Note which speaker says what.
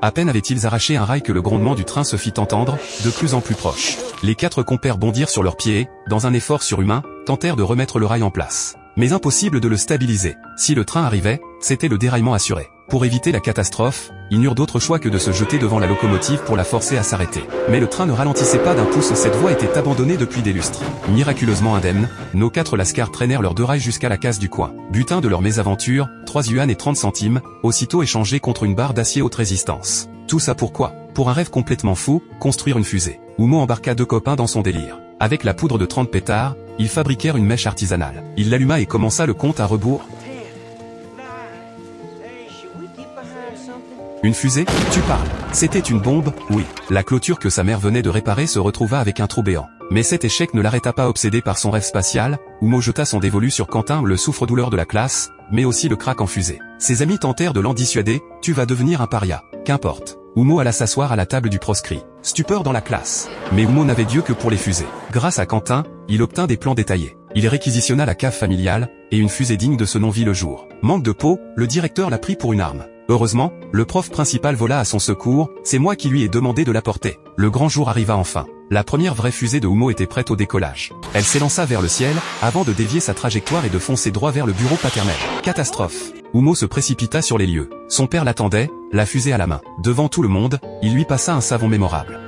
Speaker 1: À peine avaient-ils arraché un rail que le grondement du train se fit entendre, de plus en plus proche. Les 4 compères bondirent sur leurs pieds et, dans un effort surhumain, tentèrent de remettre le rail en place. Mais impossible de le stabiliser. Si le train arrivait, c'était le déraillement assuré. Pour éviter la catastrophe, ils n'eurent d'autre choix que de se jeter devant la locomotive pour la forcer à s'arrêter. Mais le train ne ralentissait pas d'un pouce, cette voie était abandonnée depuis des lustres. Miraculeusement indemnes, nos 4 lascars traînèrent leurs 2 rails jusqu'à la case du coin. Butin de leur mésaventure, 3 yuans et 30 centimes, aussitôt échangés contre une barre d'acier haute résistance. Tout ça pourquoi? Pour un rêve complètement fou, construire une fusée. Oumo embarqua 2 copains dans son délire. Avec la poudre de 30 pétards, ils fabriquèrent une mèche artisanale. Il l'alluma et commença le compte à rebours. Une fusée? Tu parles. C'était une bombe, oui. La clôture que sa mère venait de réparer se retrouva avec un trou béant. Mais cet échec ne l'arrêta pas. Obsédé par son rêve spatial, Oumo jeta son dévolu sur Quentin, le souffre-douleur de la classe, mais aussi le crack en fusée. Ses amis tentèrent de l'en dissuader, tu vas devenir un paria. Qu'importe. Oumo alla s'asseoir à la table du proscrit. Stupeur dans la classe. Mais Oumo n'avait Dieu que pour les fusées. Grâce à Quentin, il obtint des plans détaillés. Il réquisitionna la cave familiale, et une fusée digne de ce nom vit le jour. Manque de peau, le directeur l'a pris pour une arme. Heureusement, le prof principal vola à son secours, c'est moi qui lui ai demandé de la porter. Le grand jour arriva enfin. La première vraie fusée de Oumo était prête au décollage. Elle s'élança vers le ciel, avant de dévier sa trajectoire et de foncer droit vers le bureau paternel. Catastrophe. Oumo se précipita sur les lieux. Son père l'attendait, la fusée à la main. Devant tout le monde, il lui passa un savon mémorable.